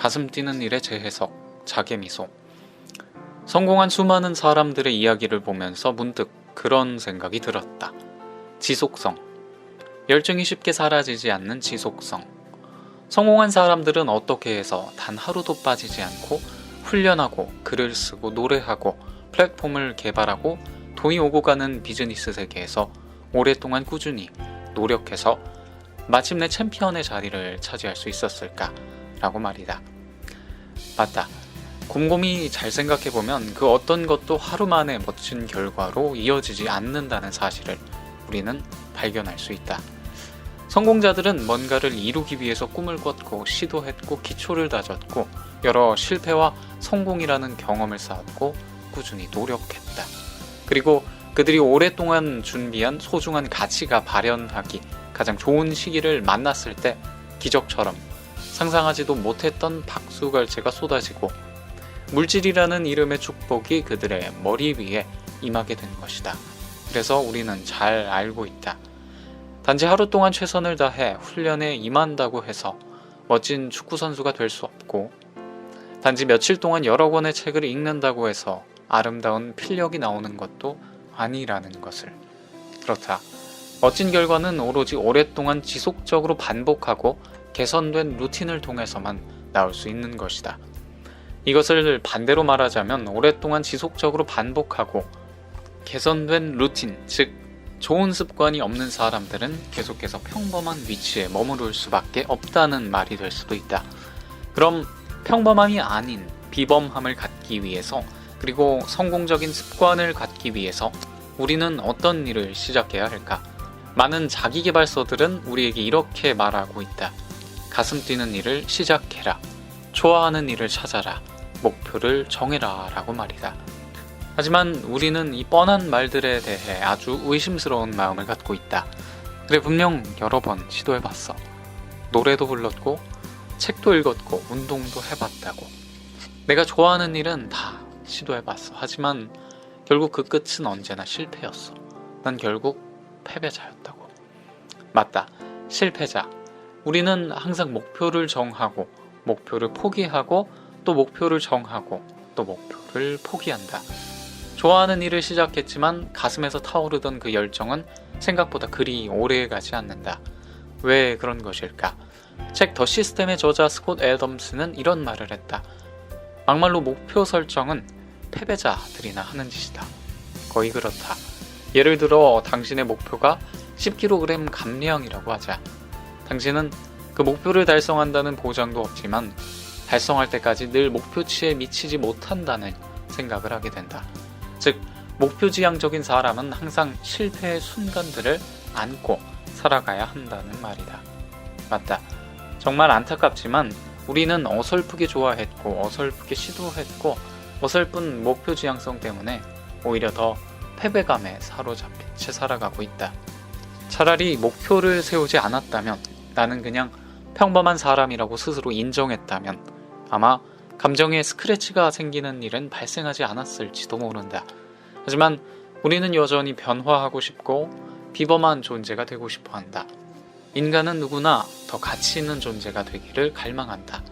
가슴 뛰는 일의 재해석, 자개미소. 성공한 수많은 사람들의 이야기를 보면서 문득 그런 생각이 들었다. 지속성. 열정이 쉽게 사라지지 않는 지속성. 성공한 사람들은 어떻게 해서 단 하루도 빠지지 않고 훈련하고 글을 쓰고 노래하고 플랫폼을 개발하고 돈이 오고 가는 비즈니스 세계에서 오랫동안 꾸준히 노력해서 마침내 챔피언의 자리를 차지할 수 있었을까? 라고 말이다. 맞다. 곰곰이 잘 생각해보면 그 어떤 것도 하루 만에 멋진 결과로 이어지지 않는다는 사실을 우리는 발견할 수 있다. 성공자들은 뭔가를 이루기 위해서 꿈을 꿨고 시도했고 기초를 다졌고 여러 실패와 성공이라는 경험을 쌓았고 꾸준히 노력했다. 그리고 그들이 오랫동안 준비한 소중한 가치가 발현하기 가장 좋은 시기를 만났을 때 기적처럼 상상하지도 못했던 박수갈채가 쏟아지고 물질이라는 이름의 축복이 그들의 머리 위에 임하게 된 것이다. 그래서 우리는 잘 알고 있다. 단지 하루 동안 최선을 다해 훈련에 임한다고 해서 멋진 축구선수가 될 수 없고 단지 며칠 동안 여러 권의 책을 읽는다고 해서 아름다운 필력이 나오는 것도 아니라는 것을. 그렇다. 멋진 결과는 오로지 오랫동안 지속적으로 반복하고 개선된 루틴을 통해서만 나올 수 있는 것이다. 이것을 반대로 말하자면 오랫동안 지속적으로 반복하고 개선된 루틴, 즉 좋은 습관이 없는 사람들은 계속해서 평범한 위치에 머무를 수밖에 없다는 말이 될 수도 있다. 그럼 평범함이 아닌 비범함을 갖기 위해서 그리고 성공적인 습관을 갖기 위해서 우리는 어떤 일을 시작해야 할까? 많은 자기계발서들은 우리에게 이렇게 말하고 있다. 가슴 뛰는 일을 시작해라. 좋아하는 일을 찾아라. 목표를 정해라 라고 말이다. 하지만 우리는 이 뻔한 말들에 대해 아주 의심스러운 마음을 갖고 있다. 그래, 분명 여러 번 시도해봤어. 노래도 불렀고 책도 읽었고 운동도 해봤다고. 내가 좋아하는 일은 다 시도해봤어. 하지만 결국 그 끝은 언제나 실패였어. 난 결국 패배자였다고. 맞다. 실패자. 우리는 항상 목표를 정하고 목표를 포기하고 또 목표를 정하고 또 목표를 포기한다. 좋아하는 일을 시작했지만 가슴에서 타오르던 그 열정은 생각보다 그리 오래가지 않는다. 왜 그런 것일까? 책 더 시스템의 저자 스콧 애덤스는 이런 말을 했다. 막말로 목표 설정은 패배자들이나 하는 짓이다. 거의 그렇다. 예를 들어 당신의 목표가 10kg 감량이라고 하자. 당신은 그 목표를 달성한다는 보장도 없지만 달성할 때까지 늘 목표치에 미치지 못한다는 생각을 하게 된다. 즉, 목표지향적인 사람은 항상 실패의 순간들을 안고 살아가야 한다는 말이다. 맞다. 정말 안타깝지만 우리는 어설프게 좋아했고 어설프게 시도했고 어설픈 목표지향성 때문에 오히려 더 패배감에 사로잡힌 채 살아가고 있다. 차라리 목표를 세우지 않았다면, 나는 그냥 평범한 사람이라고 스스로 인정했다면 아마 감정에 스크래치가 생기는 일은 발생하지 않았을지도 모른다. 하지만 우리는 여전히 변화하고 싶고 비범한 존재가 되고 싶어 한다. 인간은 누구나 더 가치 있는 존재가 되기를 갈망한다.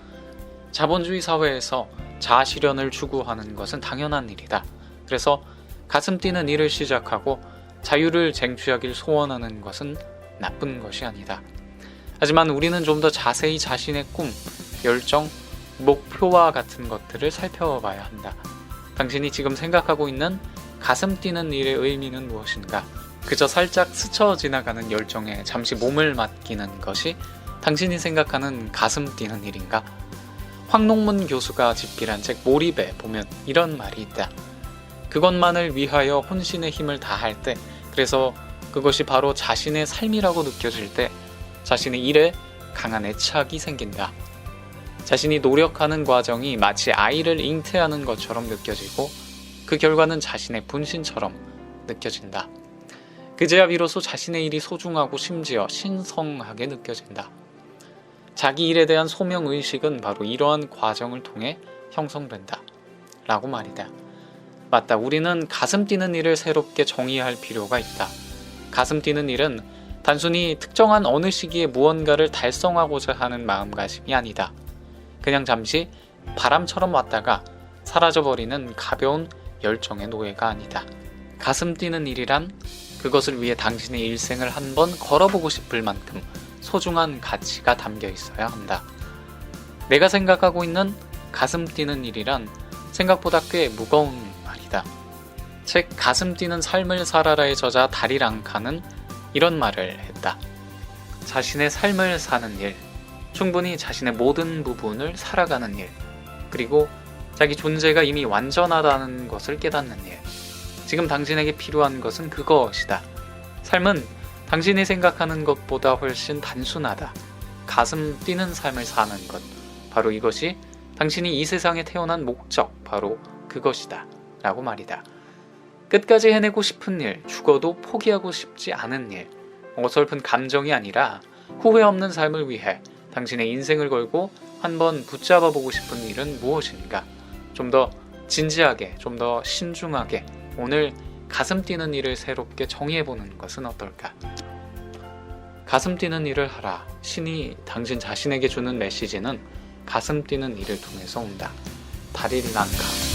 자본주의 사회에서 자아실현을 추구하는 것은 당연한 일이다. 그래서 가슴 뛰는 일을 시작하고 자유를 쟁취하길 소원하는 것은 나쁜 것이 아니다. 하지만 우리는 좀 더 자세히 자신의 꿈, 열정, 목표와 같은 것들을 살펴봐야 한다. 당신이 지금 생각하고 있는 가슴 뛰는 일의 의미는 무엇인가? 그저 살짝 스쳐 지나가는 열정에 잠시 몸을 맡기는 것이 당신이 생각하는 가슴 뛰는 일인가? 황농문 교수가 집필한 책 몰입에 보면 이런 말이 있다. 그것만을 위하여 혼신의 힘을 다할 때, 그래서 그것이 바로 자신의 삶이라고 느껴질 때 자신의 일에 강한 애착이 생긴다. 자신이 노력하는 과정이 마치 아이를 잉태하는 것처럼 느껴지고 그 결과는 자신의 분신처럼 느껴진다. 그제야 비로소 자신의 일이 소중하고 심지어 신성하게 느껴진다. 자기 일에 대한 소명의식은 바로 이러한 과정을 통해 형성된다. 라고 말이다. 맞다. 우리는 가슴 뛰는 일을 새롭게 정의할 필요가 있다. 가슴 뛰는 일은 단순히 특정한 어느 시기에 무언가를 달성하고자 하는 마음가짐이 아니다. 그냥 잠시 바람처럼 왔다가 사라져버리는 가벼운 열정의 노예가 아니다. 가슴 뛰는 일이란 그것을 위해 당신의 일생을 한번 걸어보고 싶을 만큼 소중한 가치가 담겨 있어야 한다. 내가 생각하고 있는 가슴 뛰는 일이란 생각보다 꽤 무거운 말이다. 책 가슴 뛰는 삶을 살아라의 저자 다리 랑카는 이런 말을 했다. 자신의 삶을 사는 일, 충분히 자신의 모든 부분을 살아가는 일, 그리고 자기 존재가 이미 완전하다는 것을 깨닫는 일. 지금 당신에게 필요한 것은 그것이다. 삶은 당신이 생각하는 것보다 훨씬 단순하다. 가슴 뛰는 삶을 사는 것, 바로 이것이 당신이 이 세상에 태어난 목적, 바로 그것이다 라고 말이다. 끝까지 해내고 싶은 일, 죽어도 포기하고 싶지 않은 일, 어설픈 감정이 아니라 후회 없는 삶을 위해 당신의 인생을 걸고 한번 붙잡아 보고 싶은 일은 무엇인가? 좀 더 진지하게, 좀 더 신중하게 오늘 가슴 뛰는 일을 새롭게 정의해보는 것은 어떨까? 가슴 뛰는 일을 하라. 신이 당신 자신에게 주는 메시지는 가슴 뛰는 일을 통해서 온다. 다리 랑카.